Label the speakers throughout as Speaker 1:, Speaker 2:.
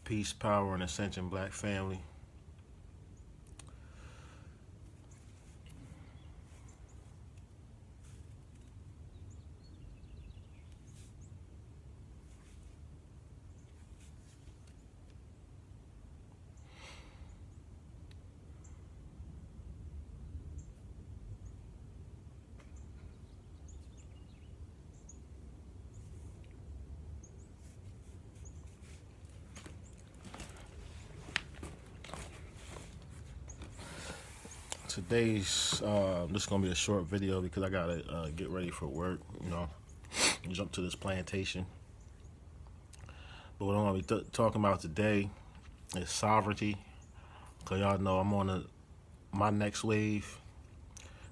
Speaker 1: Peace, power, and ascension, black family. Today's this is gonna be a short video because I gotta get ready for work. Jump to this plantation. But what I'm gonna be talking about today is sovereignty. Cause y'all know I'm on my next wave,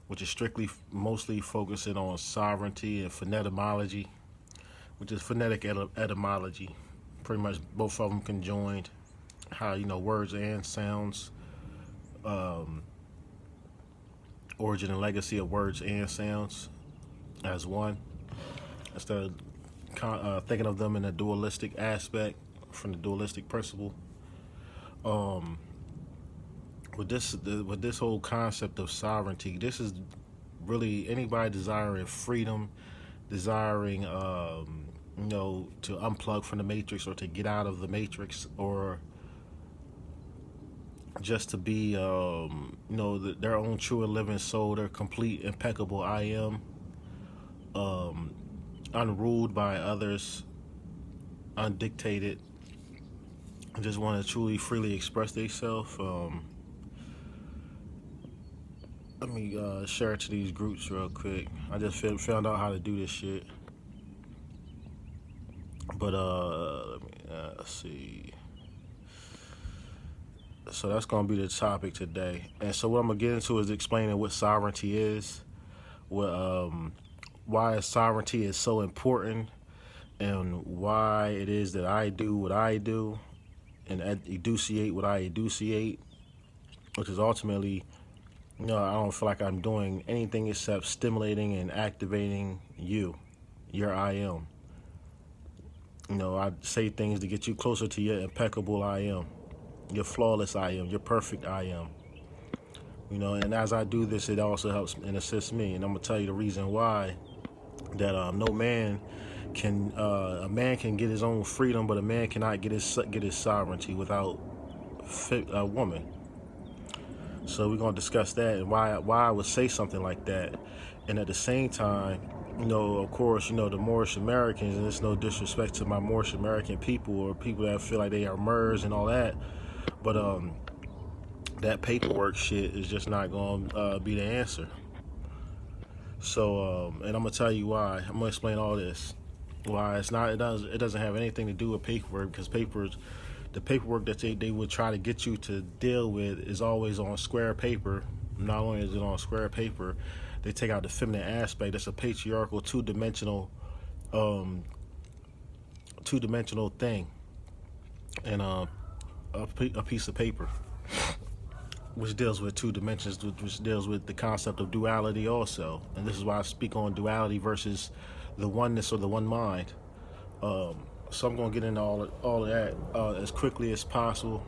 Speaker 1: which is mostly focusing on sovereignty and phonetomology, which is phonetic etymology. Pretty much both of them conjoined. How words and sounds. Origin and legacy of words and sounds as one, instead of thinking of them in a dualistic aspect from the dualistic principle. With this whole concept of sovereignty, this is really anybody desiring freedom, desiring to unplug from the matrix or to get out of the matrix, or just to be their own true and living soul, their complete impeccable I am, unruled by others, undictated, and just want to truly freely express themselves. Let me share it to these groups real quick. I just found out how to do this shit, but let's see. So that's going to be the topic today. And so what I'm going to get into is explaining what sovereignty is, why sovereignty is so important, and why it is that I do what I do and enunciate what I enunciate, which is ultimately, I don't feel like I'm doing anything except stimulating and activating your I am. I say things to get you closer to your impeccable I am. Your flawless I am, your perfect I am. And as I do this, it also helps and assists me. And I'm gonna tell you the reason why. That no man can, a man can get his own freedom, but a man cannot get his sovereignty without a woman. So we're gonna discuss that and why I would say something like that. And at the same time, of course, the Moorish Americans, and it's no disrespect to my Moorish American people or people that feel like they are Moors and all that. But that paperwork shit is just not going to be the answer. So, and I'm going to tell you why. I'm going to explain all this. Why it's not. It doesn't have anything to do with paperwork, because the paperwork that they would try to get you to deal with is always on square paper. Not only is it on square paper, they take out the feminine aspect. That's a patriarchal, two-dimensional thing, and a piece of paper, which deals with two dimensions, which deals with the concept of duality also. And this is why I speak on duality versus the oneness or the one mind. So I'm going to get into all of that as quickly as possible.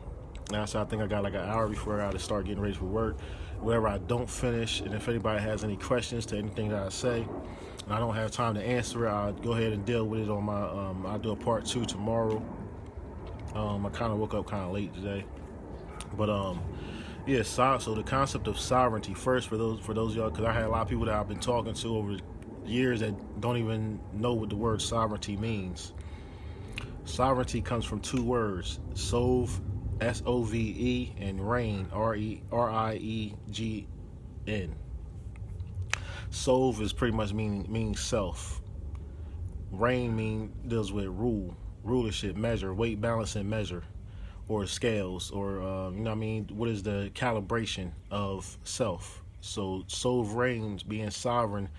Speaker 1: Now, so I think I got like an hour before I got to start getting ready for work. Wherever I don't finish, and if anybody has any questions to anything that I say, and I don't have time to answer it, I'll go ahead and deal with it on my, I'll do a part 2 tomorrow. I kind of woke up kind of late today, but yeah. So the concept of sovereignty first, for those of y'all, because I had a lot of people that I've been talking to over years that don't even know what the word sovereignty means. Sovereignty comes from two words: sove, S-O-V-E, and reign, R-I-E-G-N. Sove is pretty much means self. Reign deals with rulership, measure, weight, balance, and measure, or scales, or what is the calibration of self. So sovereign, being sovereign,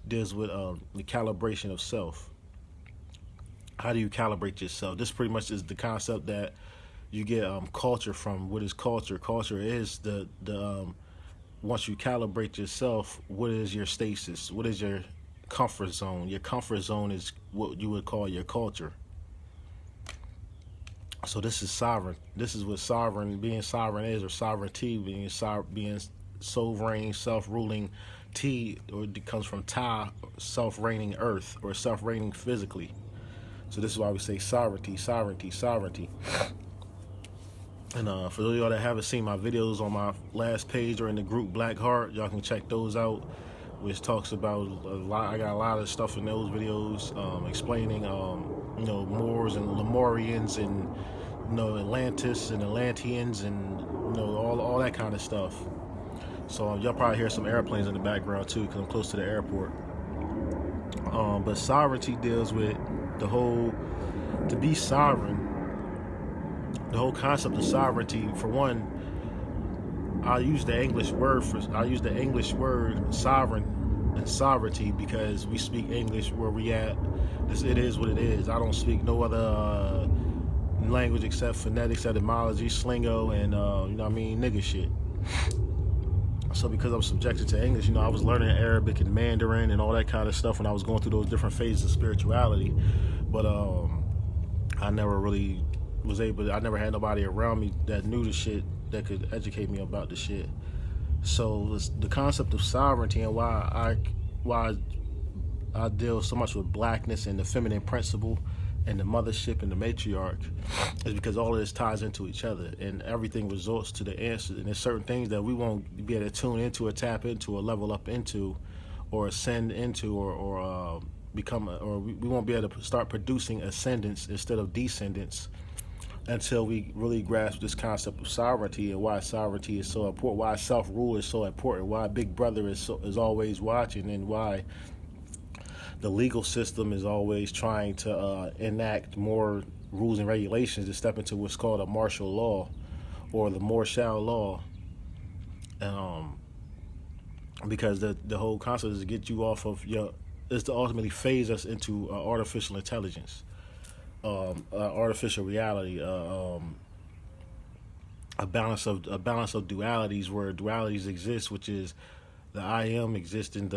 Speaker 1: deals with the calibration of self. How do you calibrate yourself? This pretty much is the concept that you get culture from. What is culture? Culture is the once you calibrate yourself, what is your stasis? What is your comfort zone? Your comfort zone is what you would call your culture. So this is sovereign. This is what being sovereign is, or sovereignty, being sovereign, self-ruling. T, or it comes from ta, self-reigning earth, or self-reigning physically. So this is why we say sovereignty, sovereignty, sovereignty. And for those of y'all that haven't seen my videos on my last page or in the group Black Heart, y'all can check those out, which talks about a lot. I got a lot of stuff in those videos explaining, Moors and Lemurians and Atlantis and Atlanteans and all that kind of stuff. So y'all probably hear some airplanes in the background too, because I'm close to the airport. But sovereignty deals with to be sovereign. The whole concept of sovereignty, for one, I use the English word sovereign and sovereignty because we speak English where we at. It is what it is. I don't speak no other language except phonetics, etymology, slingo, and nigga shit. So because I'm subjected to English, I was learning Arabic and Mandarin and all that kind of stuff when I was going through those different phases of spirituality. But I never really I never had nobody around me that knew the shit that could educate me about the shit. So the concept of sovereignty and why I deal so much with blackness and the feminine principle and the mothership and the matriarch is because all of this ties into each other and everything resorts to the answer. And there's certain things that we won't be able to tune into or tap into or level up into or ascend into or we won't be able to start producing ascendants instead of descendants until we really grasp this concept of sovereignty and why sovereignty is so important, why self-rule is so important, why Big Brother is always watching, and why the legal system is always trying to enact more rules and regulations to step into what's called a martial law or the Martial law. Because the whole concept is to get you off of is to ultimately phase us into artificial intelligence. Artificial reality, a balance of dualities where dualities exist, which is the I am exists in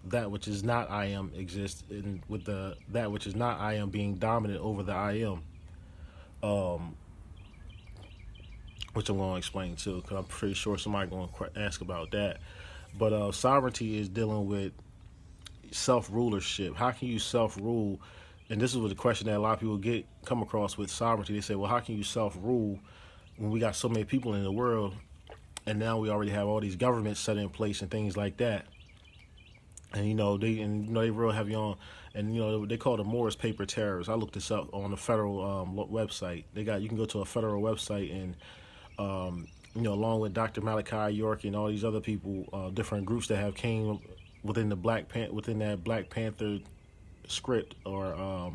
Speaker 1: that which is not I am exists, and with that which is not I am being dominant over the I am, which I'm going to explain too, because I'm pretty sure somebody's going to ask about that. But sovereignty is dealing with self-rulership. How can you self-rule? And this is what the question that a lot of people come across with sovereignty. They say, well, how can you self-rule when we got so many people in the world and now we already have all these governments set in place and things like that? And they real heavy on, and they call the Moors paper terrorists. I looked this up on the federal website. You can go to a federal website and along with Dr. Malachi York and all these other people, different groups that have came within that Black Panther script, or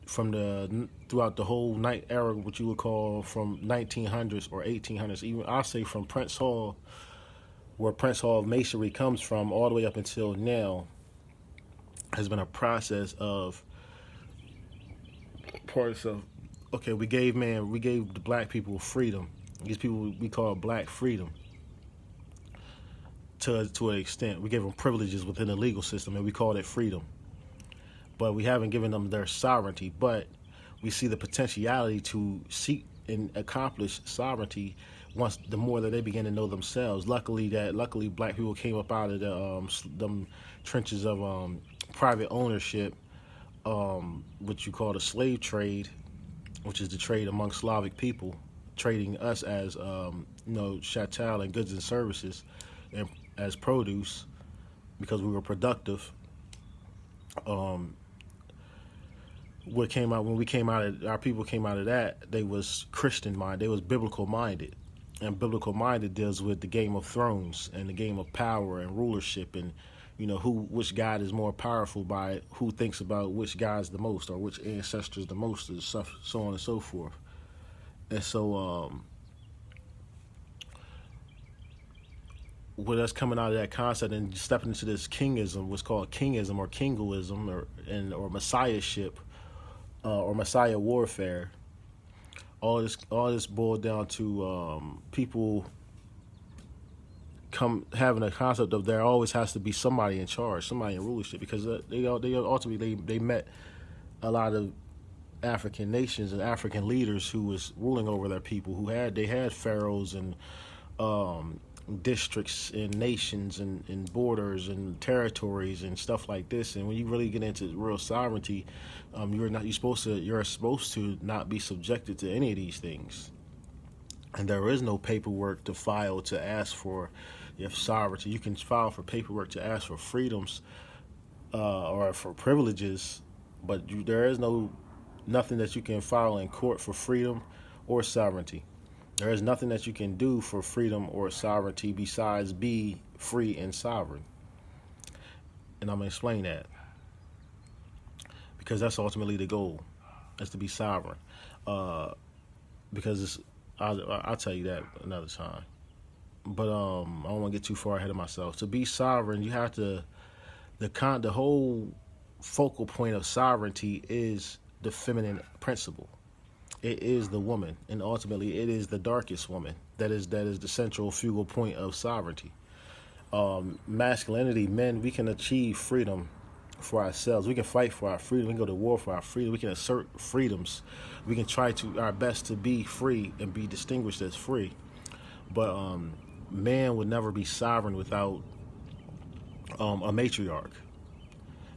Speaker 1: throughout the whole night era, what you would call from 1900s or 1800s, even I say from Prince Hall, where Prince Hall masonry comes from, all the way up until now, has been a process of okay, we gave the black people freedom. These people we call black freedom. To an extent, we gave them privileges within the legal system, and we called it freedom. But we haven't given them their sovereignty. But we see the potentiality to seek and accomplish sovereignty once the more that they begin to know themselves. Luckily, black people came up out of them trenches of private ownership, what you call the slave trade, which is the trade among Slavic people, trading us as chattel and goods and services, and as produce, because we were productive. Our people came out of that, they was Christian minded, they was biblical minded. And biblical minded deals with the Game of Thrones and the game of power and rulership, and which God is more powerful by who thinks about which God's the most or which ancestors the most, and so on and so forth. And so with us coming out of that concept and stepping into this kingism, what's called kingism or kingoism, or messiahship, or messiah warfare, all this boiled down to people having a concept of there always has to be somebody in charge, somebody in rulership, because they ultimately met a lot of African nations and African leaders who was ruling over their people, they had pharaohs and um, districts and nations and borders and territories and stuff like this. And when you really get into real sovereignty, you're supposed to not be subjected to any of these things. And there is no paperwork to file to ask for your sovereignty. You can file for paperwork to ask for freedoms or for privileges, but there is nothing that you can file in court for freedom or sovereignty. There is nothing that you can do for freedom or sovereignty besides be free and sovereign. And I'm going to explain that because that's ultimately the goal, is to be sovereign. Because I'll tell you that another time. But I don't want to get too far ahead of myself. To be sovereign, you have to the whole focal point of sovereignty is the feminine principle. It is the woman, and ultimately it is the darkest woman. That is the central focal point of sovereignty. Masculinity, men, we can achieve freedom for ourselves. We can fight for our freedom. We can go to war for our freedom. We can assert freedoms. We can try to our best to be free and be distinguished as free. But man would never be sovereign without a matriarch.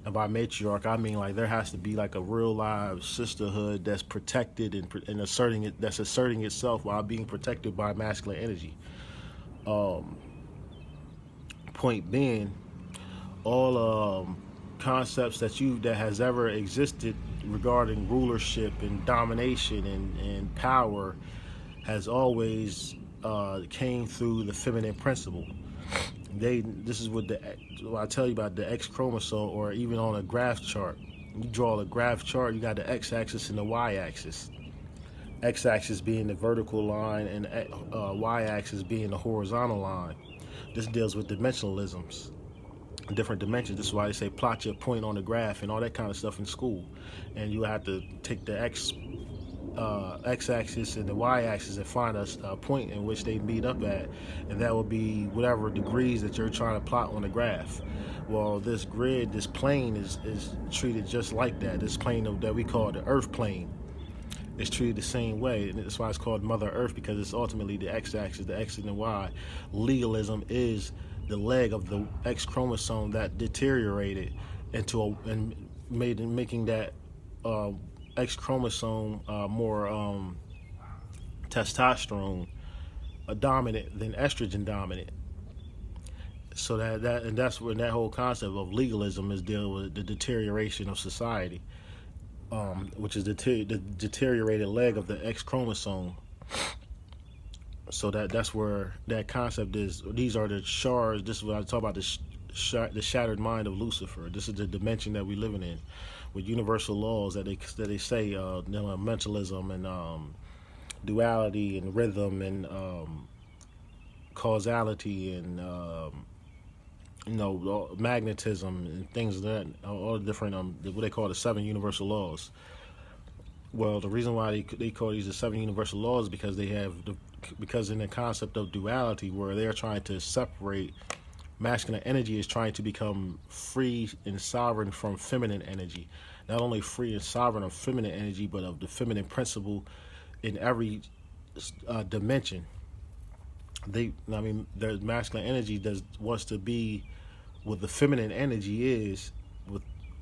Speaker 1: And by matriarch, I mean like there has to be like a real live sisterhood that's protected and asserting itself while being protected by masculine energy. Point being, all concepts that has ever existed regarding rulership and domination and power has always came through the feminine principle. This is what I tell you about the X chromosome, or even on a graph chart. You draw a graph chart, you got the X-axis and the Y-axis. X-axis being the vertical line and Y-axis being the horizontal line. This deals with dimensionalisms, different dimensions. This is why they say plot your point on the graph and all that kind of stuff in school. And you have to take the X-axis and the Y-axis and find a point in which they meet up at, and that will be whatever degrees that you're trying to plot on the graph. Well, this plane is treated just like that. This plane that we call the Earth plane is treated the same way, and that's why it's called Mother Earth, because it's ultimately the X-axis, the X and the Y. Legalism is the leg of the X chromosome that deteriorated making that X chromosome more testosterone dominant than estrogen dominant. So that's where that whole concept of legalism is dealing with the deterioration of society, which is the deteriorated leg of the X chromosome. So that's where that concept is. These are the shards. This is what I talk about, the shattered mind of Lucifer. This is the dimension that we're living in, with universal laws that they say, mentalism and duality and rhythm and causality and magnetism and things of that, all the different what they call the 7 universal laws. Well, the reason why they call these the 7 universal laws is because in the concept of duality, where they're trying to separate, masculine energy is trying to become free and sovereign from feminine energy. Not only free and sovereign of feminine energy, but of the feminine principle in every dimension. Their masculine energy wants to be what the feminine energy is,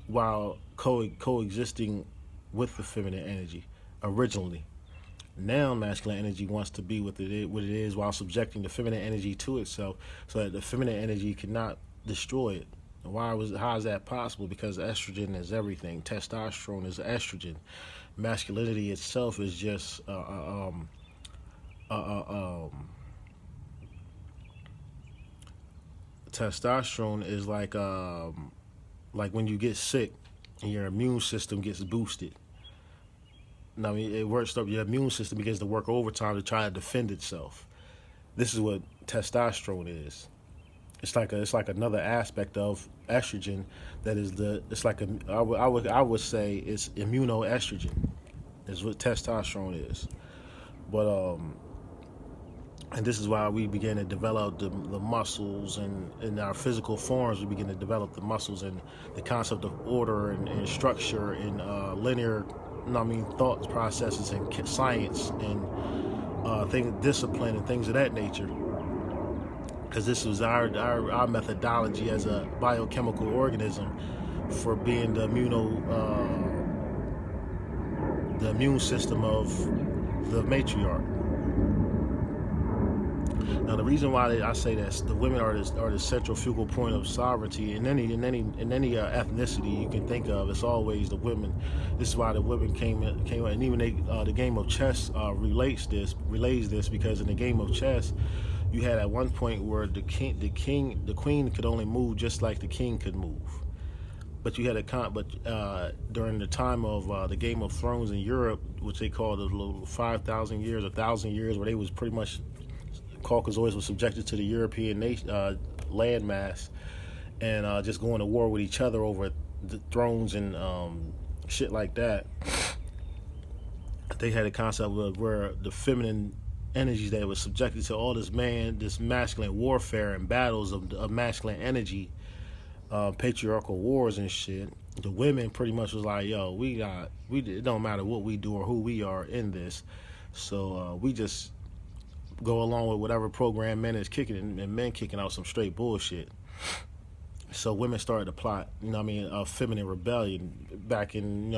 Speaker 1: while coexisting with the feminine energy originally. Now masculine energy wants to be what it is while subjecting the feminine energy to itself, so that the feminine energy cannot destroy it. How is that possible? Because estrogen is everything. Testosterone is estrogen. Masculinity itself is just testosterone is like when you get sick and your immune system gets boosted. Now, it works up. Your immune system begins to work overtime to try to defend itself. This is what testosterone is. It's like another aspect of estrogen that is I would say it's immunoestrogen. Is what testosterone is. But and this is why we begin to develop the muscles, and in our physical forms we begin to develop the muscles and the concept of order and structure and linear thoughts, processes, and science, and discipline, and things of that nature. Because this was our methodology as a biochemical organism for being the immune system of the matriarch. Now, the reason why I say that the women are the central focal point of sovereignty in any ethnicity you can think of. It's always the women. This is why the women came, and even the game of chess relays this, because in the game of chess, you had at one point where the queen could only move just like the king could move. But you had during the time of the Game of Thrones in Europe, which they called the 5,000 years, 1,000 years, where they was pretty much Caucasoids were subjected to the European landmass, and just going to war with each other over the thrones and shit like that. They had a concept of where the feminine energies that was subjected to all this masculine warfare and battles of masculine energy, patriarchal wars and shit. The women pretty much was like, yo, it don't matter what we do or who we are in this, so we just go along with whatever program men is kicking, and men kicking out some straight bullshit. So women started to plot, a feminine rebellion back in,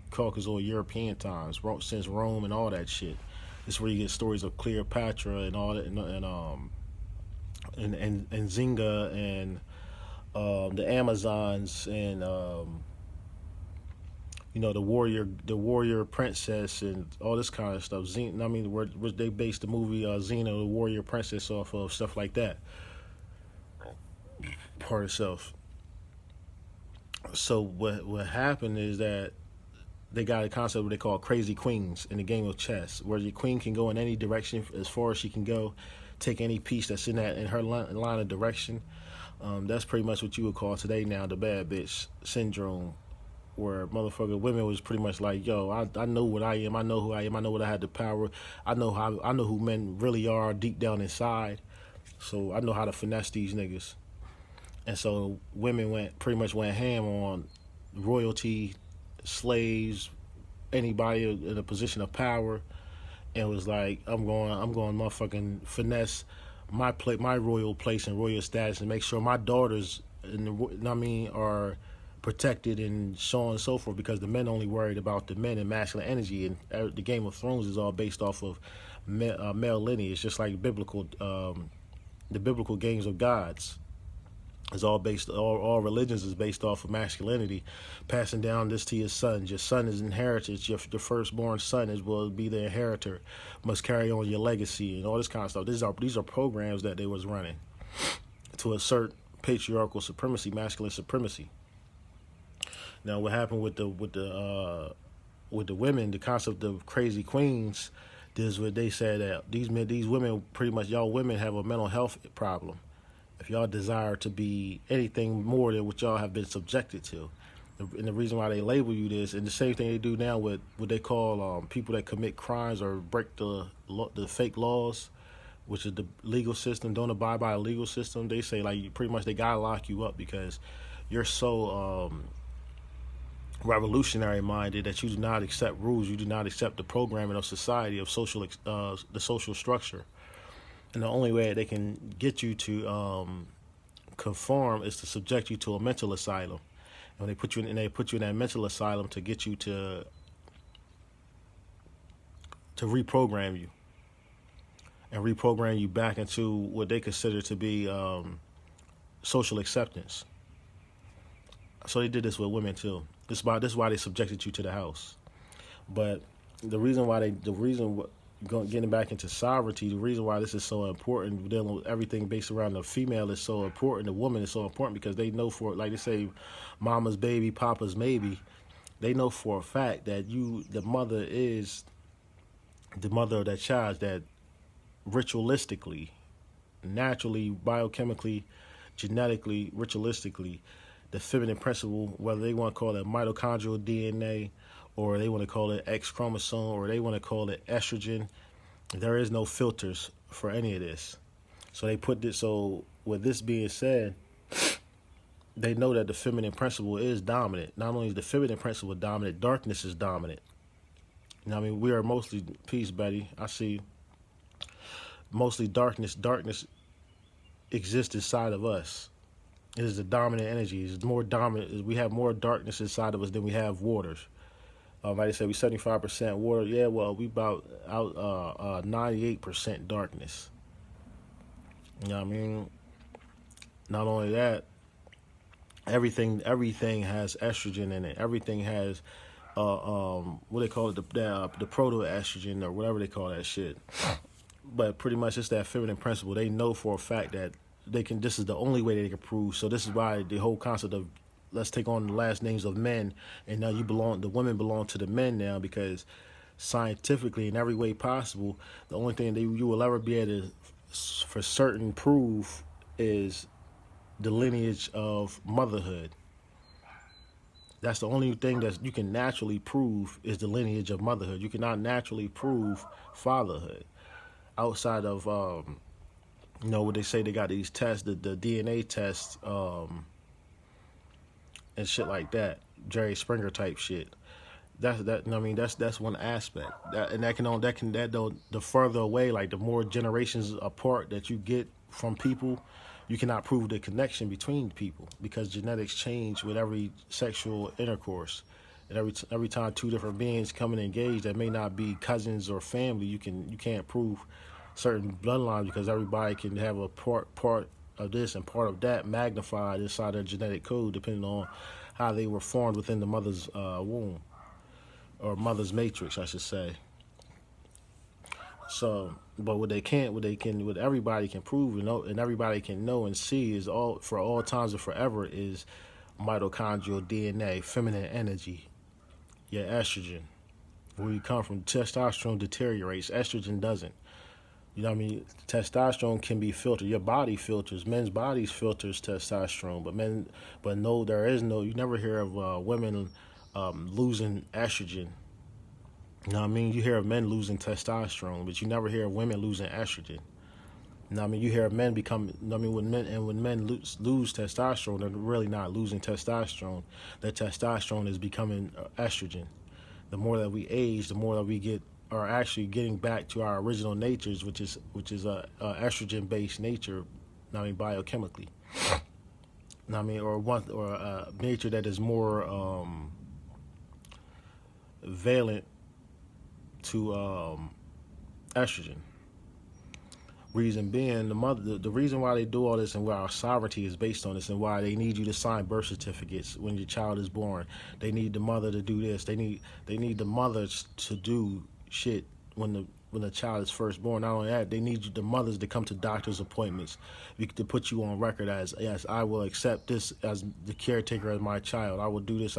Speaker 1: Caucasoid European times, since Rome and all that shit. This is where you get stories of Cleopatra and all that, and Zinga and the Amazons, and the warrior princess, and all this kind of stuff. Where they based the movie Xena, the warrior princess, off of stuff like that. Part itself. So what happened is that they got a concept what they call crazy queens in the game of chess, where your queen can go in any direction as far as she can go, take any piece that's in her line of direction. That's pretty much what you would call today now the bad bitch syndrome, where motherfucker women was pretty much like, yo, I know what I am, I know who I am, I know what I had the power, I know who men really are deep down inside, so I know how to finesse these niggas. And so women pretty much went ham on royalty, slaves, anybody in a position of power, and was like, I'm going motherfucking finesse my royal place and royal status, and make sure my daughters are protected, and so on and so forth, because the men only worried about the men and masculine energy, and the Game of Thrones is all based off of male lineage, just like the biblical games of gods. It's all all religions is based off of masculinity, passing down this to your sons. Your son is inherited. The firstborn son will be the inheritor, must carry on your legacy and all this kind of stuff. These are programs that they was running to assert patriarchal supremacy, masculine supremacy. Now, what happened with the women? The concept of crazy queens is what they said, that these women, pretty much y'all women have a mental health problem if y'all desire to be anything more than what y'all have been subjected to. And the reason why they label you this, and the same thing they do now with what they call people that commit crimes or break the fake laws, which is the legal system, don't abide by a legal system. They say, like, pretty much they gotta lock you up because you're so revolutionary minded that you do not accept rules, you do not accept the programming of society, of the social structure. And the only way they can get you to conform is to subject you to a mental asylum. And when they put you in that mental asylum to get you to reprogram you, and reprogram you back into what they consider to be social acceptance. So they did this with women too. This is why they subjected you to the house. But getting back into sovereignty, the reason why this is so important, dealing with everything based around the female, is so important, the woman is so important, because they know, for, like they say, mama's baby, papa's maybe, they know for a fact that the mother is the mother of that child, that ritualistically, naturally, biochemically, genetically, ritualistically, the feminine principle, whether they want to call it mitochondrial DNA, or they want to call it X chromosome, or they want to call it estrogen, there is no filters for any of this. So they put this. So with this being said, they know that the feminine principle is dominant. Not only is the feminine principle dominant, darkness is dominant. You know what I mean? We are mostly peace, Betty. I see mostly darkness. Darkness exists inside of us. It is the dominant energy. It's more dominant. We have more darkness inside of us than we have waters. Like I said, we 75% water. Yeah, well, we about out 98% darkness. You know what I mean? Not only that, everything has estrogen in it. Everything has what they call it, the proto estrogen or whatever they call that shit. But pretty much it's that feminine principle. They know for a fact that they can. This is the only way they can prove. So this is why the whole concept of let's take on the last names of men, and now the women belong to the men now because scientifically in every way possible, the only thing that you will ever be able to for certain prove is the lineage of motherhood. That's the only thing that you can naturally prove is the lineage of motherhood. You cannot naturally prove fatherhood outside of what they say they got these tests, the DNA tests, and shit like that, Jerry Springer type shit. I mean that's one aspect. The further away, like the more generations apart that you get from people, you cannot prove the connection between people because genetics change with every sexual intercourse. And every time two different beings come and engage that may not be cousins or family, you can't prove certain bloodlines because everybody can have a part of this and part of that magnified inside their genetic code depending on how they were formed within the mother's womb or mother's matrix, I should say. So, but what everybody can prove and know, and everybody can know and see is all for all times and forever is mitochondrial DNA, feminine energy, yeah, estrogen. Where you come from, testosterone deteriorates, estrogen doesn't. You know what I mean? Testosterone can be filtered. Your body filters. Men's bodies filters testosterone, but no, there is no. You never hear of women losing estrogen. You know what I mean? You hear of men losing testosterone, but you never hear of women losing estrogen. You know what I mean? You hear of men become. You know what I mean, when men lose testosterone, they're really not losing testosterone. Their testosterone is becoming estrogen. The more that we age, the more that we get are actually getting back to our original natures, which is a estrogen based nature. I mean biochemically. I mean, or a nature that is more valent to estrogen. Reason being, the reason why they do all this and why our sovereignty is based on this and why they need you to sign birth certificates when your child is born. They need the mother to do this. They need the mothers to do shit when the child is first born. Not only that, they need the mothers to come to doctor's appointments to put you on record as yes, I will accept this as the caretaker of my child. I will do this.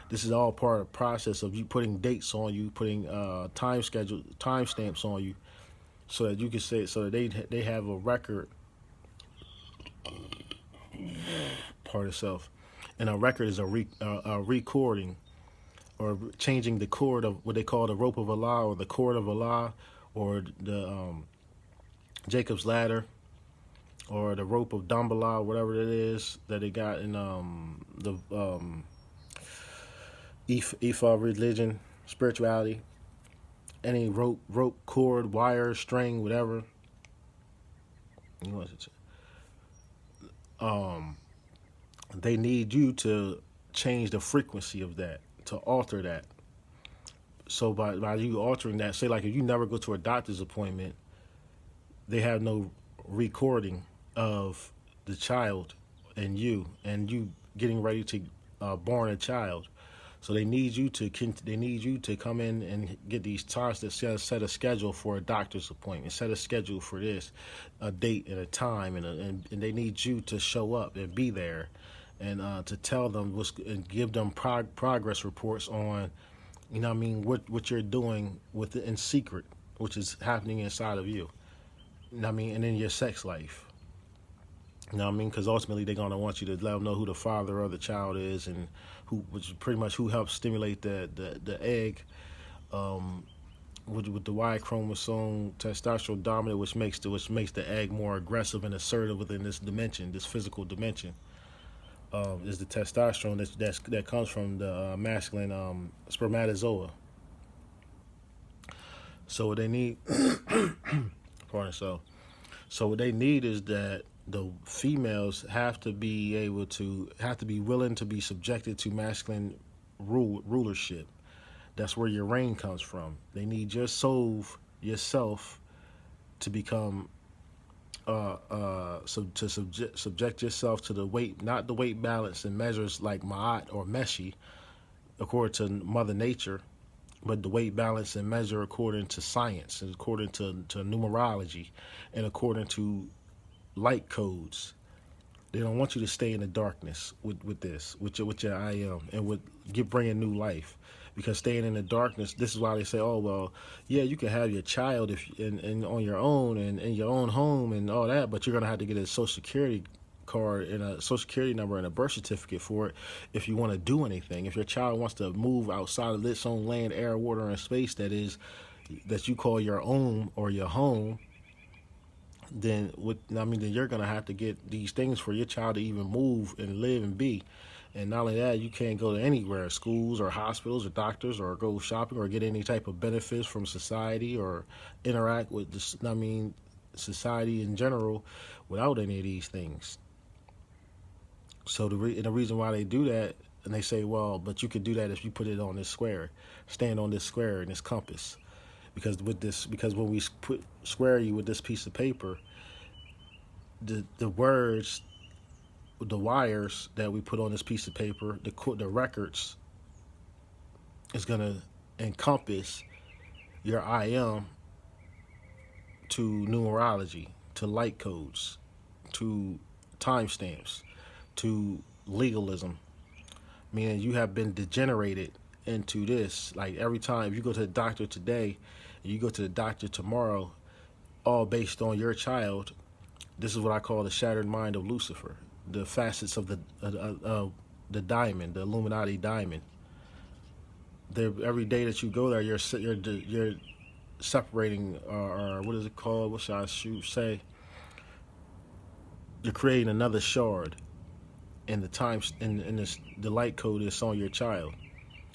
Speaker 1: This is all part of the process of you putting dates on you, putting time stamps on you, so that you can say so that they have a record. Part of self, and a record is a recording or changing the cord of what they call the rope of Allah or the cord of Allah or the Jacob's ladder or the rope of Dambala, whatever it is that they got in the Ifa religion, spirituality. Any rope, cord, wire, string, whatever. They need you to change the frequency of that, to alter that. So by you altering that, say like if you never go to a doctor's appointment, they have no recording of the child and you getting ready to born a child. So they need you to come in and get these times to set a schedule for a doctor's appointment, set a schedule for this, a date and a time, and they need you to show up and be there, and to tell them and give them progress reports on, you know what I mean, what you're doing in secret, which is happening inside of you. You know what I mean, and in your sex life. You know what I mean? Because ultimately they're gonna want you to let them know who the father of the child is and which is pretty much who helps stimulate the egg, with the Y chromosome, testosterone dominant, which makes the egg more aggressive and assertive within this dimension, this physical dimension. Is the testosterone that comes from the masculine spermatozoa. So what they need, pardon, so what they need is that the females have to be willing to be subjected to masculine rulership. That's where your reign comes from. They need your soul, yourself, to become to subject yourself to the weight, not the weight balance and measures like Ma'at or Meshi, according to Mother Nature, but the weight balance and measure according to science, and according to numerology, and according to light codes. They don't want you to stay in the darkness with your I am, and with bringing new life. Because staying in the darkness, this is why they say, oh well, yeah, you can have your child if and on your own and in your own home and all that, but you're gonna have to get a Social Security card and a Social Security number and a birth certificate for it if you want to do anything. If your child wants to move outside of its own land, air, water, and space that you call your own or your home, then then you're gonna have to get these things for your child to even move and live and be. And not only that, you can't go to anywhere, schools or hospitals or doctors, or go shopping or get any type of benefits from society or interact with society in general without any of these things. So the reason why they do that, and they say, well, but you could do that if you put it on this square, stand on this square in this compass, because when we square you with this piece of paper, the words, the wires that we put on this piece of paper, the records, is gonna encompass your I am to numerology, to light codes, to timestamps, to legalism. Meaning you have been degenerated into this. Like every time you go to the doctor today, and you go to the doctor tomorrow, all based on your child. This is what I call the shattered mind of Lucifer, the facets of the diamond, the Illuminati diamond. Every day that you go there, you're separating, or what is it called? What should I say? You're creating another shard, and the light code is on your child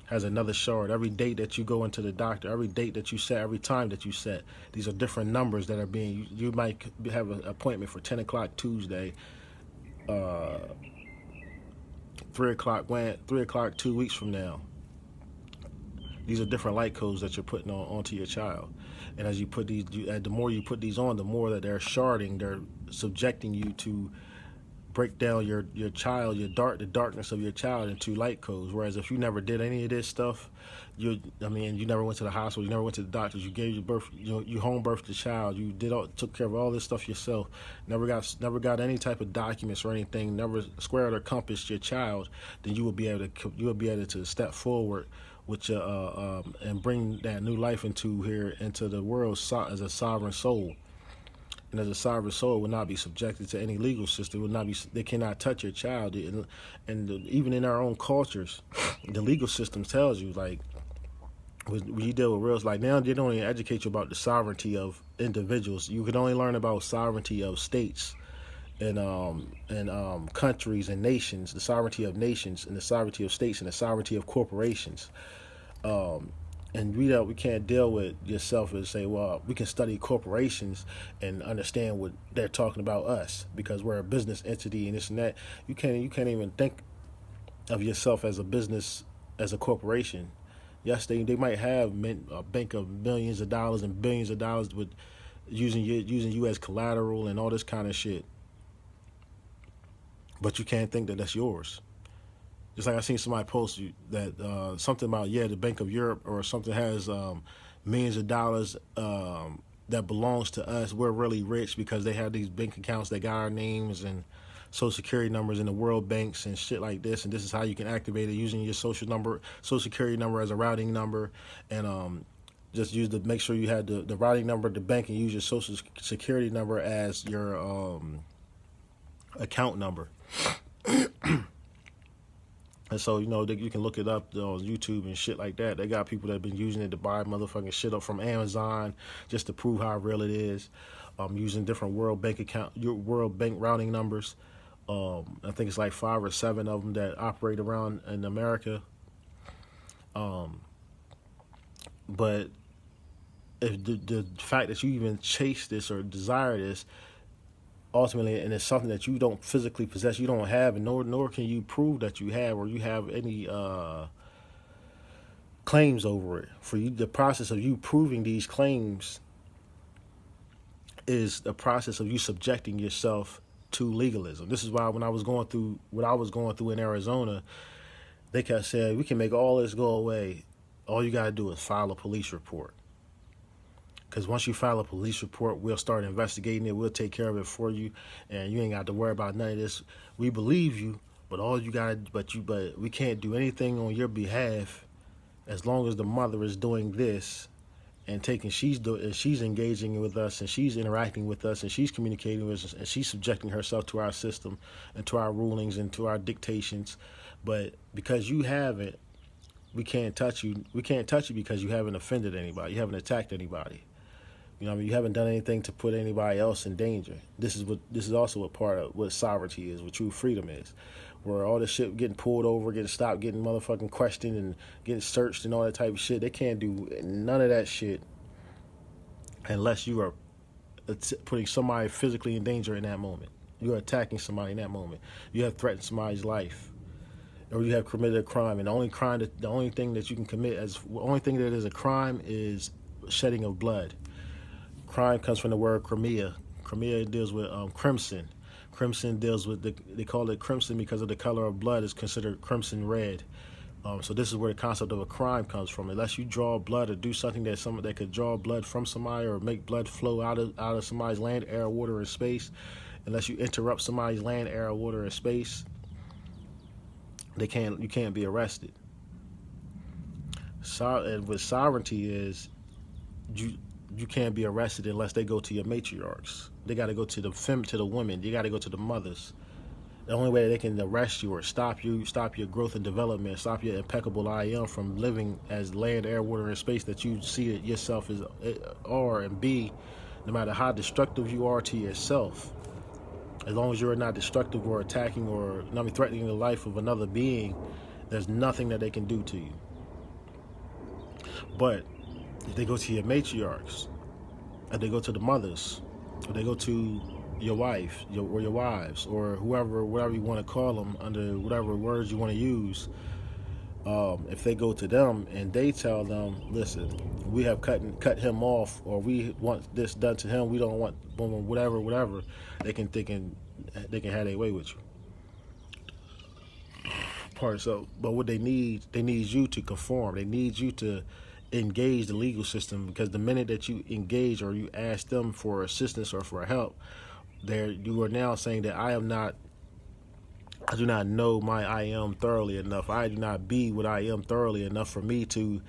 Speaker 1: has another shard. Every date that you go into the doctor, every date that you set, every time that you set, these are different numbers that are being. You might have an appointment for 10 o'clock Tuesday, 3 o'clock 2 weeks from now. These are different light codes that you're putting onto your child. And as you put these, the more you put these on, the more that they're sharding, they're subjecting you to break down your child, the darkness of your child into light codes. Whereas if you never did any of this stuff, you never went to the hospital, you never went to the doctors, you gave your birth, you home birthed the child, you took care of all this stuff yourself, never got any type of documents or anything, never squared or compassed your child, then you will be able to step forward with your and bring that new life into the world as a sovereign soul. And as a sovereign soul, would not be subjected to any legal system. They cannot touch your child. Even in our own cultures, the legal system tells you, like, when you deal with reals, like now they don't even educate you about the sovereignty of individuals. You can only learn about sovereignty of states and countries and nations, the sovereignty of nations and the sovereignty of states and the sovereignty of corporations. And we can't deal with yourself and say, well, we can study corporations and understand what they're talking about us because we're a business entity and this and that. You can't even think of yourself as a business, as a corporation. Yes, they might have a bank of millions of dollars and billions of dollars with using you as collateral and all this kind of shit. But you can't think that that's yours. Just like I seen somebody post that something about the Bank of Europe or something has millions of dollars that belongs to us. We're really rich because they have these bank accounts that got our names and social security numbers in the world banks and shit like this. And this is how you can activate it using your social security number as a routing number, and just make sure you had the routing number at the bank and use your social security number as your account number. And so, you can look it up on YouTube and shit like that. They got people that have been using it to buy motherfucking shit up from Amazon just to prove how real it is. Using different World Bank routing numbers. I think it's like 5 or 7 of them that operate around in America. But if the fact that you even chase this or desire this, ultimately, and it's something that you don't physically possess, you don't have, and nor can you prove that you have, or you have any claims over it. For you, the process of you proving these claims is the process of you subjecting yourself to legalism. This is why when I was going through what I was going through in Arizona, they kept saying, we can make all this go away. All you got to do is file a police report. Because once you file a police report, we'll start investigating it. We'll take care of it for you, and you ain't got to worry about none of this. We believe you, but all you got, but we can't do anything on your behalf as long as the mother is doing this and she's engaging with us, and she's interacting with us, and she's communicating with us, and she's subjecting herself to our system and to our rulings and to our dictations. But because you haven't, we can't touch you. We can't touch you because you haven't offended anybody. You haven't attacked anybody. You know what I mean? You haven't done anything to put anybody else in danger. This is also a part of what sovereignty is, what true freedom is. Where all this shit getting pulled over, getting stopped, getting motherfucking questioned, and getting searched and all that type of shit. They can't do none of that shit unless you are putting somebody physically in danger in that moment. You are attacking somebody in that moment. You have threatened somebody's life, or you have committed a crime. And the only thing that you can commit the only thing that is a crime is shedding of blood. Crime comes from the word crimea. Crimea deals with crimson. Crimson deals with they call it crimson because of the color of blood is considered crimson red. So this is where the concept of a crime comes from. Unless you draw blood or do something that could draw blood from somebody or make blood flow out of somebody's land, air, water, or space, unless you interrupt somebody's land, air, water, or space, you can't be arrested. And with sovereignty is you can't be arrested unless they go to your matriarchs. They got to go to the women. You got to go to the mothers. The only way they can arrest you or stop your growth and development, stop your impeccable I am from living as land, air, water, and space that you see it yourself as are and be, no matter how destructive you are to yourself. As long as you're not destructive or attacking or threatening the life of another being, there's nothing that they can do to you. But if they go to your matriarchs, if they go to the mothers, or they go to your wife, or your wives, or whatever you want to call them, under whatever words you want to use, if they go to them and they tell them, listen, we have cut him off, or we want this done to him, we don't want whatever, they can have their way with you. But what they need you to conform. They need you to engage the legal system, because the minute that you engage or you ask them for assistance or for help, you are now saying that I do not know my I am thoroughly enough. I do not be what I am thoroughly enough for me to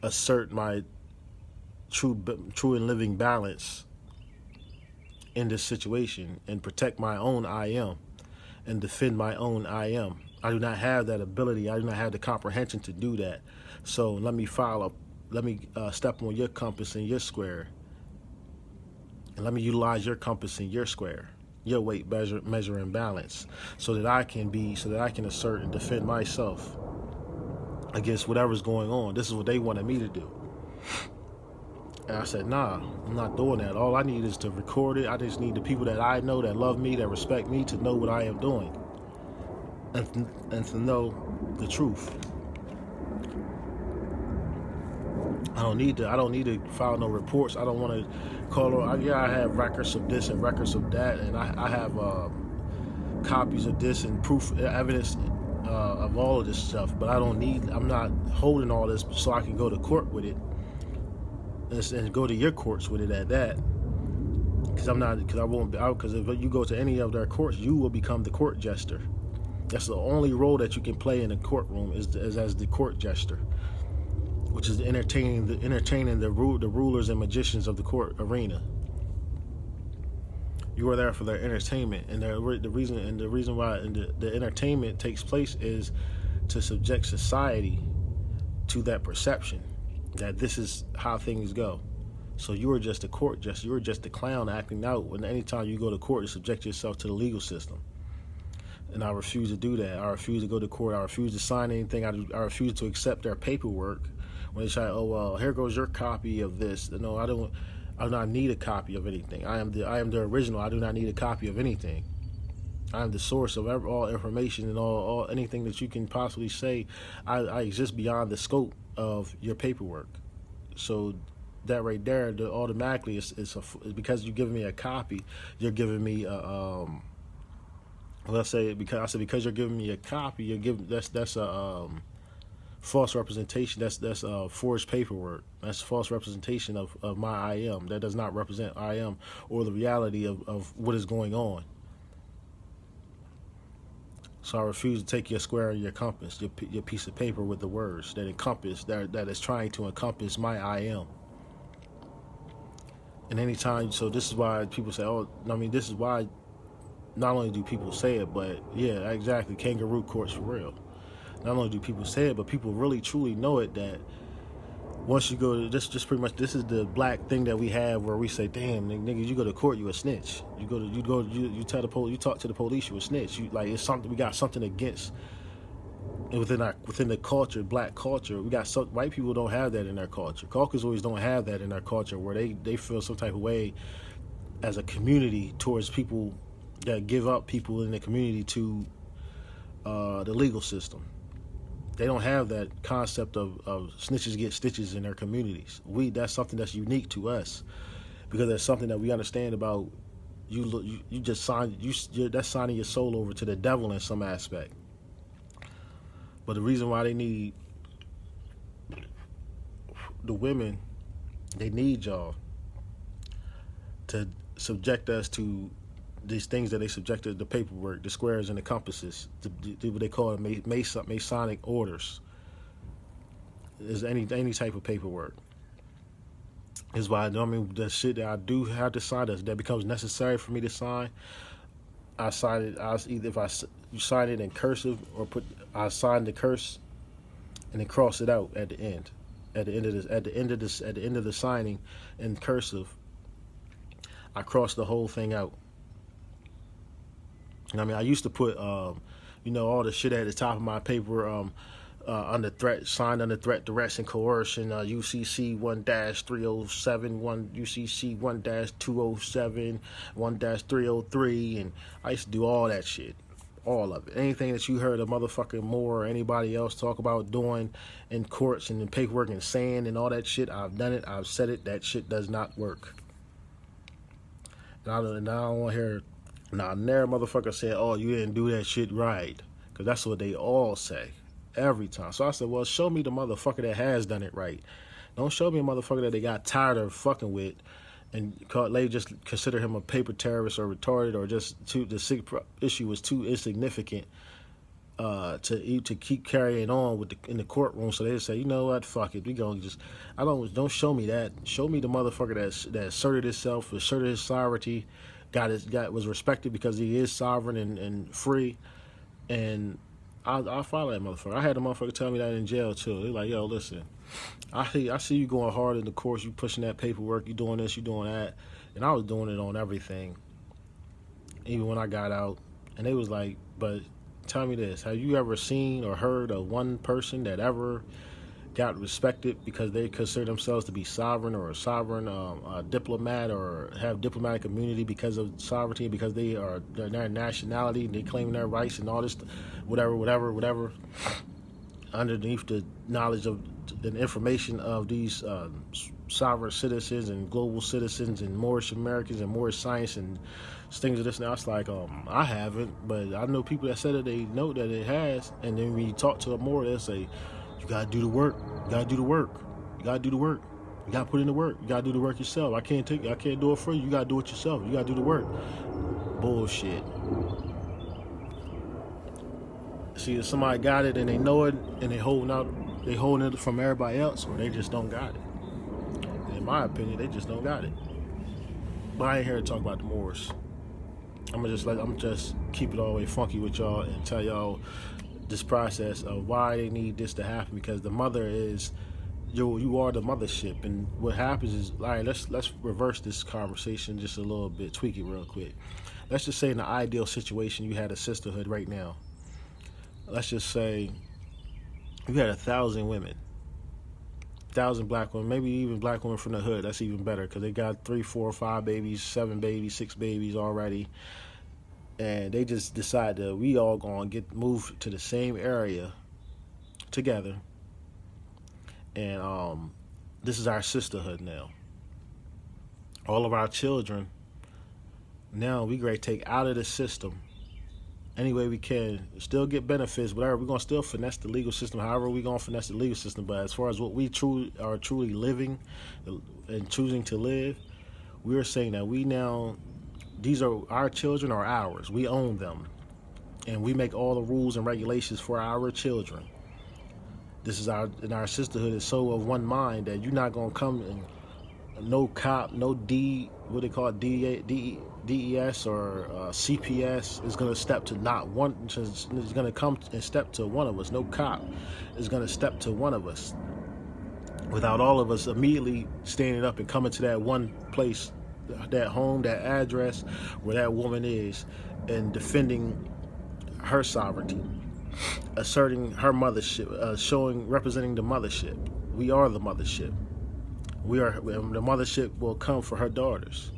Speaker 1: assert my true and living balance in this situation and protect my own I am and defend my own I am. I do not have that ability. I do not have the comprehension to do that. So let me step on your compass and your square, and let me utilize your compass and your square, your weight, measure, and balance, so that I can assert and defend myself against whatever's going on. This is what they wanted me to do. And I said, nah, I'm not doing that. All I need is to record it. I just need the people that I know, that love me, that respect me, to know what I am doing. And to know the truth. I don't need to file no reports. I don't want to call. I have records of this and records of that, and I have copies of this and proof, evidence of all of this stuff. But I'm not holding all this so I can go to court with it and go to your courts with it at that. Because if you go to any of their courts, you will become the court jester. That's the only role that you can play in a courtroom is as the court jester, which is entertaining the rulers and magicians of the court arena. You are there for their entertainment, and the reason why the entertainment takes place is to subject society to that perception that this is how things go. So you are just a court jester. You are just a clown acting out when anytime you go to court to subject yourself to the legal system. And I refuse to do that. I refuse to go to court. I refuse to sign anything. I refuse to accept their paperwork When they say, oh well, here goes your copy of this. No, I don't. I do not need a copy of anything. I am the original. I do not need a copy of anything. I am the source of all information and all anything that you can possibly say. I exist beyond the scope of your paperwork. So that right there, automatically, it's because you're giving me a copy. You're giving me let's say because you're giving me a copy, you're giving that's a false representation. That's forged paperwork. That's false representation of my I am. That does not represent I am or the reality of what is going on. So I refuse to take your square and your compass, your piece of paper with the words that encompass that is trying to encompass my I am. And anytime, so this is why people say, oh, I mean, this is why not only do people say it, but yeah, exactly, kangaroo courts for real. Not only do people say it, but people really truly know it that once you go to this, just pretty much this is the black thing that we have where we say, damn, nigga, you go to court, you a snitch. You tell the police, you talk to the police, you a snitch. You like it's something we got something against within the culture, black culture. We got some white people don't have that in their culture. Caucasoids don't have that in their culture where they feel some type of way as a community towards people that give up people in the community to the legal system. They don't have that concept of snitches get stitches in their communities. That's something that's unique to us because that's something that we understand about. You just that's signing your soul over to the devil in some aspect. But the reason why they need the women, they need y'all to subject us to these things that they subjected the paperwork, the squares and the compasses, what they call it Masonic orders. Is any type of paperwork. Is why the shit that I do have to sign that becomes necessary for me to sign. I sign it. You sign it in cursive or I sign the curse and then cross it out at the end. At the end of the signing in cursive, I cross the whole thing out. I mean, I used to put, all the shit at the top of my paper, under threat, signed under threat, duress, and coercion, UCC 1-307, UCC 1-207, 1-303, and I used to do all that shit, all of it. Anything that you heard a motherfucking Moore or anybody else talk about doing in courts and in paperwork and saying and all that shit, I've done it, I've said it, that shit does not work. And I don't want to hear. Now, never motherfucker said, oh, you didn't do that shit right. Because that's what they all say. Every time. So I said, well, show me the motherfucker that has done it right. Don't show me a motherfucker that they got tired of fucking with and they just consider him a paper terrorist or retarded or just the issue was too insignificant to keep carrying on in the courtroom. So they say, you know what, fuck it. We gonna just, don't show me that. Show me the motherfucker that asserted himself, asserted his sovereignty, was respected because he is sovereign and free, and I'll follow that motherfucker. I had a motherfucker tell me that in jail too. They're like, yo, listen, I see you going hard in the course, you pushing that paperwork, you doing this, you doing that, and I was doing it on everything, even when I got out, and they was like, but tell me this, have you ever seen or heard of one person that ever got respected because they consider themselves to be sovereign or a sovereign diplomat or have diplomatic immunity because of sovereignty, because they are their nationality, they claim their rights and all this, whatever, underneath the knowledge of the information of these sovereign citizens and global citizens and Moorish Americans and Moorish science and things of this. Now it's like I haven't, but I know people that said that they know that it has, and then when you talk to them more, they'll say, you gotta do the work. You gotta do the work. You gotta do the work. You gotta put in the work. You gotta do the work yourself. I can't do it for you. You gotta do it yourself. You gotta do the work. Bullshit. See, if somebody got it and they know it and they holding it from everybody else, or they just don't got it. And in my opinion, they just don't got it. But I ain't here to talk about the Moors. I'm just keep it all the way funky with y'all and tell y'all this process of why they need this to happen, because the mother is you are the mothership. And what happens is, all right, let's reverse this conversation just a little bit, tweak it real quick. Let's just say in the ideal situation you had a sisterhood right now. Let's just say you had 1,000 women. 1,000 black women, maybe even black women from the hood. That's even better because they got 3, 4, 5 babies, 7 babies, 6 babies already, and they just decide that we all gonna get moved to the same area together, and this is our sisterhood now. All of our children now we great take out of the system any way we can, still get benefits, whatever. We're gonna still finesse the legal system, however we're gonna finesse the legal system. But as far as what we truly living and choosing to live, we're saying that we now, these are our children, are ours. We own them, and we make all the rules and regulations for our children. This is our sisterhood is so of one mind that you're not gonna come and no cop, no what they call it, DES or CPS is going to step to not one, is going to come and step to one of us. No cop is going to step to one of us without all of us immediately standing up and coming to that one place, that home, that address where that woman is, and defending her sovereignty, asserting her mothership, representing the mothership. We are the mothership. The mothership will come for her daughters.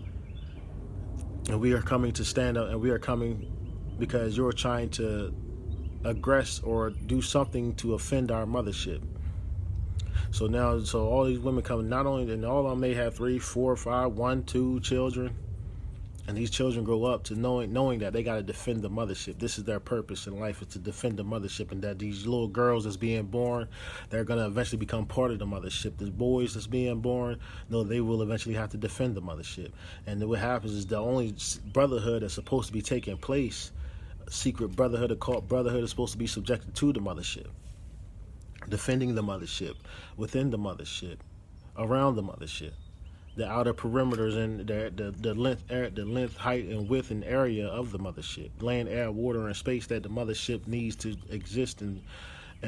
Speaker 1: And we are coming to stand up, and we are coming because you're trying to aggress or do something to offend our mothership. So now, all these women come, not only, and all of them may have 3, 4, 5, 1, 2 children, and these children grow up to knowing that they got to defend the mothership. This is their purpose in life, is to defend the mothership, and that these little girls that's being born, they're going to eventually become part of the mothership. The boys that's being born, no, they will eventually have to defend the mothership. And then what happens is the only brotherhood that's supposed to be taking place, secret brotherhood, occult brotherhood, is supposed to be subjected to the mothership, defending the mothership, within the mothership, around the mothership. The outer perimeters and the length, height, and width and area of the mothership, land, air, water, and space that the mothership needs to exist and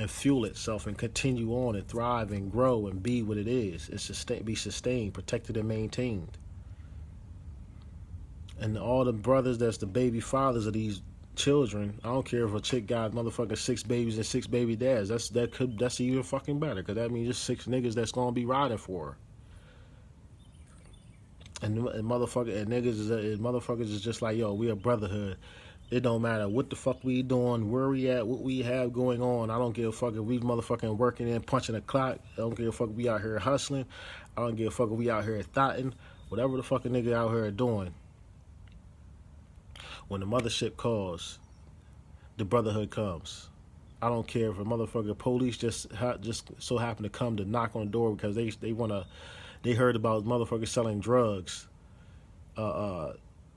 Speaker 1: fuel itself and continue on and thrive and grow and be what it is, and be sustained, protected, and maintained. And all the brothers that's the baby fathers of these children, I don't care if a chick got motherfucking 6 babies and 6 baby dads. That's even fucking better, because that means there's 6 niggas that's gonna be riding for her. And motherfuckers is just like, yo, we a brotherhood. It don't matter what the fuck we doing, where we at, what we have going on. I don't give a fuck if we motherfucking working in, punching a clock. I don't give a fuck if we out here hustling. I don't give a fuck if we out here thotting. Whatever the fucking nigga out here doing. When the mothership calls, the brotherhood comes. I don't care if a motherfucker police just so happen to come to knock on the door because they heard about motherfuckers selling drugs out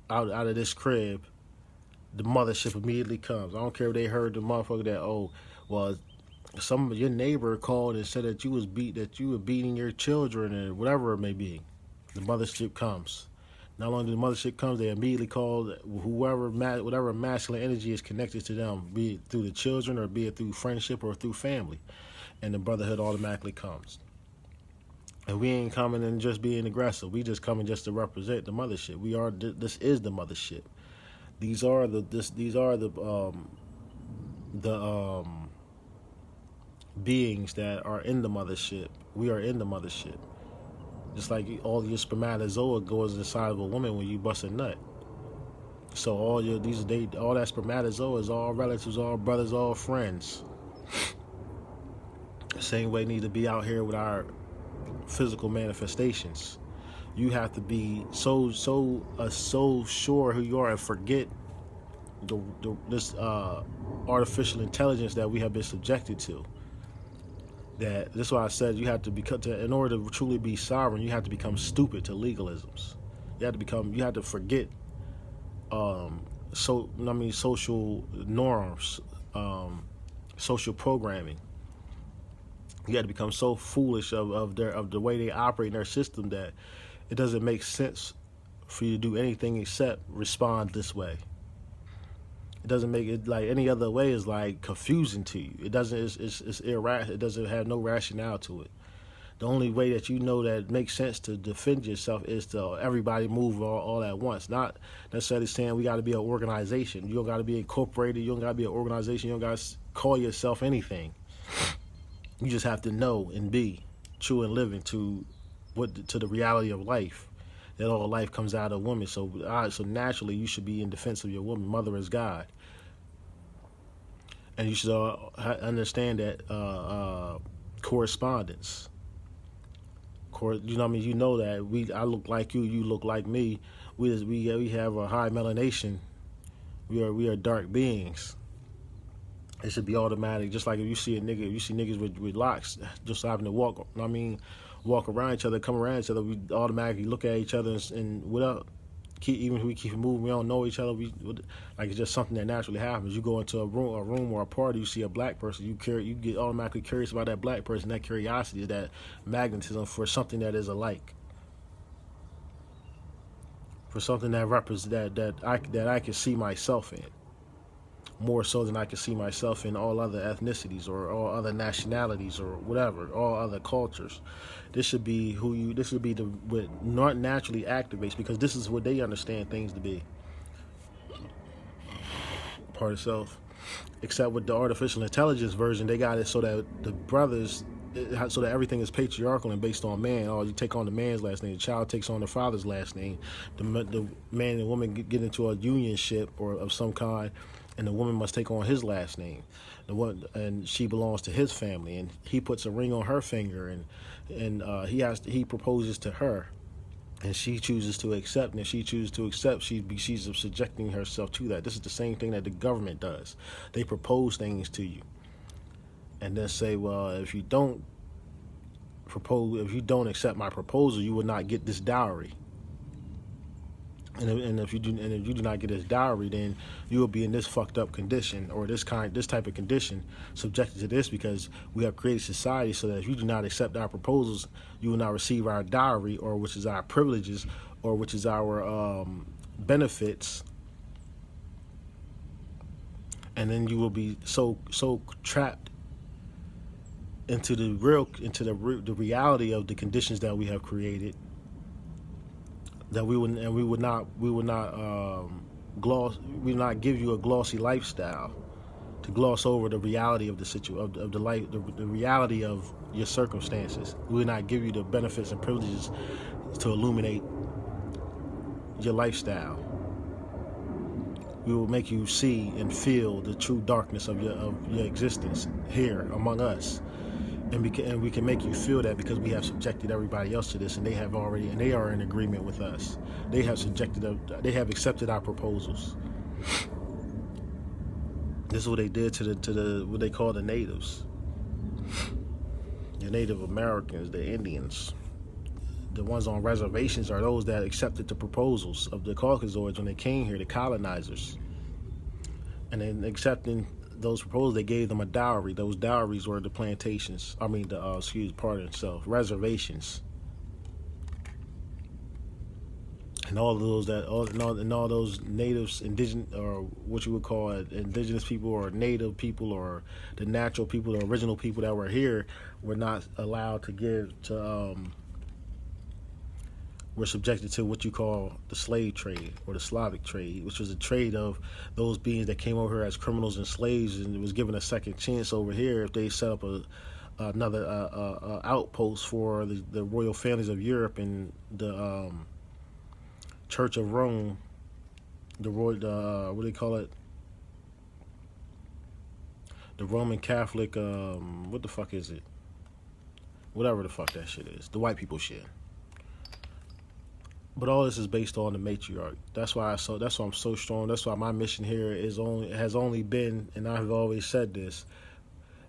Speaker 1: of this crib. The mothership immediately comes. I don't care if they heard the motherfucker that, oh, well, some of your neighbor called and said that you were beating your children or whatever it may be. The mothership comes. Not only the mothership comes, they immediately call whatever masculine energy is connected to them, be it through the children or be it through friendship or through family, and the brotherhood automatically comes. And we ain't coming and just being aggressive. We just coming just to represent the mothership. This is the mothership. These are the beings that are in the mothership. We are in the mothership. Just like all your spermatozoa goes inside of a woman when you bust a nut. So all that spermatozoa is all relatives, all brothers, all friends. The same way need to be out here with our physical manifestations. You have to be so sure who you are and forget this artificial intelligence that we have been subjected to. That's why I said you have to in order to truly be sovereign, you have to become stupid to legalisms. You have to forget social norms, social programming. You have to become so foolish of the way they operate in their system that it doesn't make sense for you to do anything except respond this way. It doesn't make it like any other way is like confusing to you. It doesn't. It's irrational. It doesn't have no rationale to it. The only way that you know that makes sense to defend yourself is to everybody move all at once. Not necessarily saying we got to be an organization. You don't got to be incorporated. You don't got to be an organization. You don't got to call yourself anything. You just have to know and be. true and living to the reality of life. That all life comes out of woman. So naturally, you should be in defense of your woman. Mother is God, and you should understand that correspondence. You know what I mean? You know that I look like you, you look like me. We have a high melanation. We are dark beings. It should be automatic. Just like if you see niggas with locks just having to walk. You know what I mean, walk around each other, come around each other. We automatically look at each other and without even if we keep moving, we don't know each other. Like it's just something that naturally happens. You go into a room or a party, you see a black person, you get automatically curious about that black person. That curiosity is that magnetism for something that is alike, for something that represents that I can see myself in, more so than I can see myself in all other ethnicities or all other nationalities or whatever, all other cultures. This should be what not naturally activates, because this is what they understand things to be. Part of self. Except with the artificial intelligence version, they got it so that the brothers, so that everything is patriarchal and based on man. Oh, you take on the man's last name, the child takes on the father's last name. The man and woman get into a unionship or of some kind, and the woman must take on his last name. And she belongs to his family, and he puts a ring on her finger, and he proposes to her, and she chooses to accept. And if she chooses to accept, she's subjecting herself to that. This is the same thing that the government does. They propose things to you, and then say, well, if you don't accept my proposal, you will not get this dowry. And if you do not get this dowry, then you will be in this fucked up condition, or this type of condition, subjected to this, because we have created society so that if you do not accept our proposals, you will not receive our dowry, or which is our privileges, or which is our benefits, and then you will be so trapped into the reality of the conditions that we have created, that we would not give you a glossy lifestyle to gloss over the reality of the of the life, the reality of your circumstances. We would not give you the benefits and privileges to illuminate your lifestyle. We will make you see and feel the true darkness of your existence here among us. And we can make you feel that because we have subjected everybody else to this, and they are in agreement with us. They have accepted our proposals. This is what they did to the what they call the natives, the Native Americans, the Indians. The ones on reservations are those that accepted the proposals of the Caucasoids when they came here, the colonizers. And then accepting those proposals, they gave them a dowry. Those dowries were the plantations. I mean, reservations. And all those natives, indigenous, or what you would call it, indigenous people or native people or the natural people, the original people that were here, were not allowed to were subjected to what you call the slave trade or the Slavic trade, which was a trade of those beings that came over here as criminals and slaves, and was given a second chance over here if they set up another outpost for the royal families of Europe and the Church of Rome, what do they call it? The Roman Catholic, what the fuck is it? Whatever the fuck that shit is, the white people shit. But all this is based on the matriarch. That's why I'm so strong. That's why my mission here has only been, and I've always said this,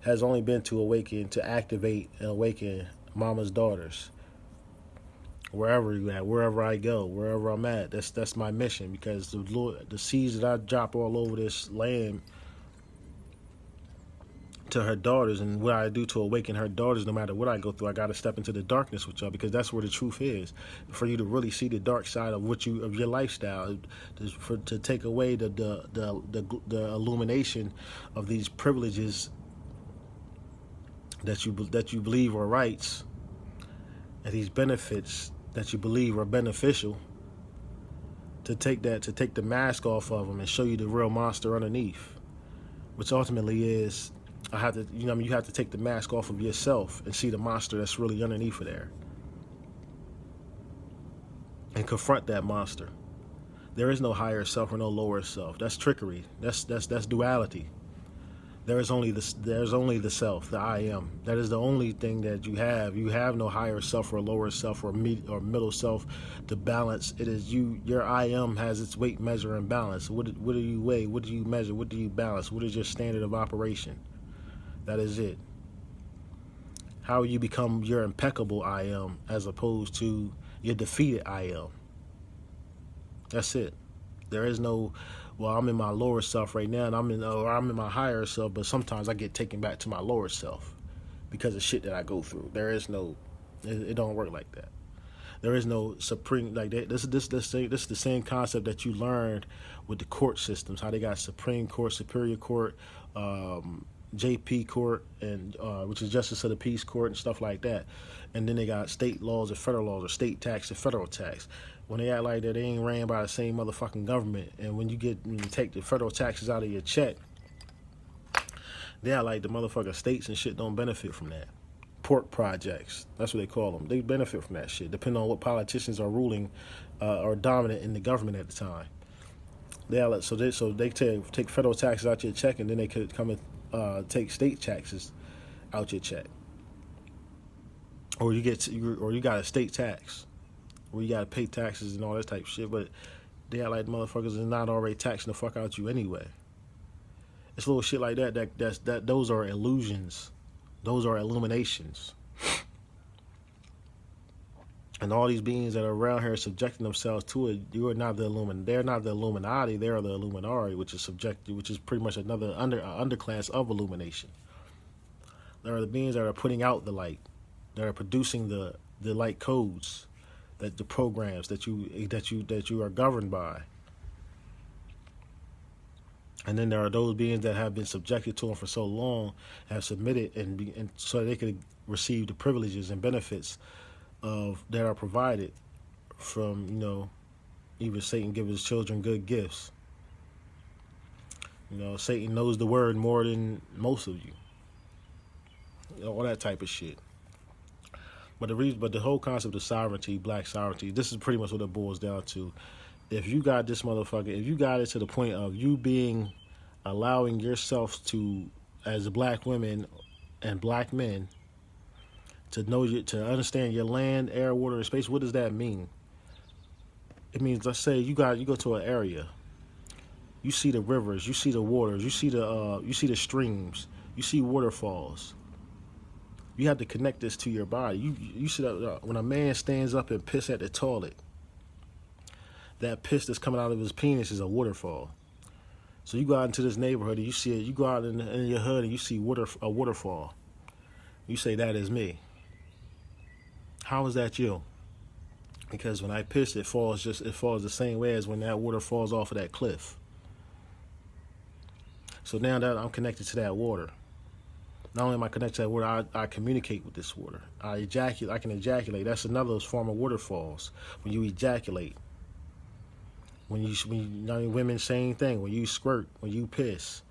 Speaker 1: has only been to activate and awaken mama's daughters. Wherever you at, wherever I go, wherever I'm at, that's my mission. Because the seeds that I drop all over this land to her daughters, and what I do to awaken her daughters, no matter what I go through, I got to step into the darkness with y'all, because that's where the truth is. For you to really see the dark side of your lifestyle, to take away the illumination of these privileges that you believe are rights, and these benefits that you believe are beneficial. To take the mask off of them and show you the real monster underneath, which ultimately is I have to, you know, you have to take the mask off of yourself and see the monster that's really underneath of there, and confront that monster. There is no higher self or no lower self. That's trickery. That's duality. There's only the self, the I am. That is the only thing that you have. You have no higher self or lower self or middle self to balance. It is you. Your I am has its weight, measure, and balance. What do you weigh? What do you measure? What do you balance? What is your standard of operation? That is it. How you become your impeccable I am as opposed to your defeated I am. That's it. There is no, well, I'm in my lower self right now, and I'm in my higher self, but sometimes I get taken back to my lower self because of shit that I go through. There is no, it don't work like that. There is no supreme, like this is the same concept that you learned with the court systems, how they got Supreme Court, Superior Court, JP Court, and which is Justice of the Peace Court and stuff like that. And then they got state laws and federal laws, or state tax and federal tax. When they act like that, they ain't ran by the same motherfucking government. And when you take the federal taxes out of your check, they act like the motherfucking states and shit don't benefit from that. Pork projects, that's what they call them. They benefit from that shit, depending on what politicians are ruling or dominant in the government at the time. So they take federal taxes out your check, and then they could come and take state taxes out your check, or you got a state tax where you got to pay taxes and all that type of shit. But they act like motherfuckers is not already taxing the fuck out you anyway. It's little shit like that. Those are illusions. Those are illuminations. And all these beings that are around here subjecting themselves to it, they're not the Illuminati, they are the Illuminati, which is pretty much another underclass of illumination. There are the beings that are putting out the light, that are producing the light codes, that the programs that you are governed by. And then there are those beings that have been subjected to them for so long, have submitted, and so they could receive the privileges and benefits that are provided from, even Satan gives his children good gifts. Satan knows the word more than most of you. All that type of shit. But the whole concept of sovereignty, black sovereignty, this is pretty much what it boils down to. If you got this motherfucker, if you got it to the point of you allowing yourself to, as black women and black men, to understand your land, air, water, and space, what does that mean? It means, let's say you go to an area, you see the rivers, you see the waters, you see the streams, you see waterfalls. You have to connect this to your body. You see that when a man stands up and piss at the toilet, that piss that's coming out of his penis is a waterfall. So you go out into this neighborhood and you see it. You go out in your hood and you see a waterfall. You say, that is me. How is that you? Because when I piss, it falls the same way as when that water falls off of that cliff. So now that I'm connected to that water, not only am I connected to that water, I communicate with this water. I can ejaculate. That's another form of waterfalls. When you ejaculate. When women, same thing. When you squirt, when you piss,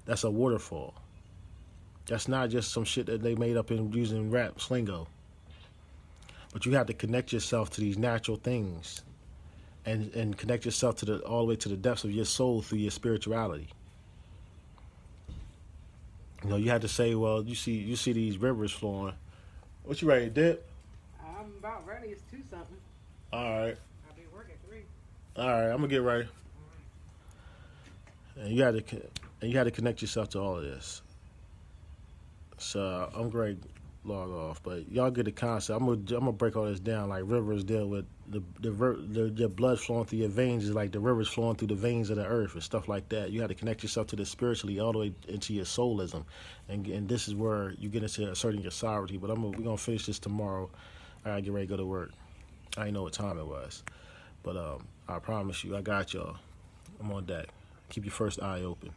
Speaker 1: that's a waterfall. That's not just some shit that they made up in using rap slingo. But you have to connect yourself to these natural things, and connect yourself all the way to the depths of your soul through your spirituality. You have to say, well, you see these rivers flowing. What you ready to dip?
Speaker 2: I'm about ready. It's 2-something.
Speaker 1: All right.
Speaker 2: I'll be at work at 3.
Speaker 1: All right, I'm gonna get ready. And you had to connect yourself to all of this. So I'm great. Log off, but y'all get the concept. I'm gonna break all this down. Like rivers deal with your blood flowing through your veins is like the rivers flowing through the veins of the earth and stuff like that. You have to connect yourself to this spiritually all the way into your soulism, and this is where you get into asserting your sovereignty. But we're gonna finish this tomorrow. I gotta get ready to go to work. I didn't know what time it was, but I promise you, I got y'all. I'm on deck. Keep your first eye open.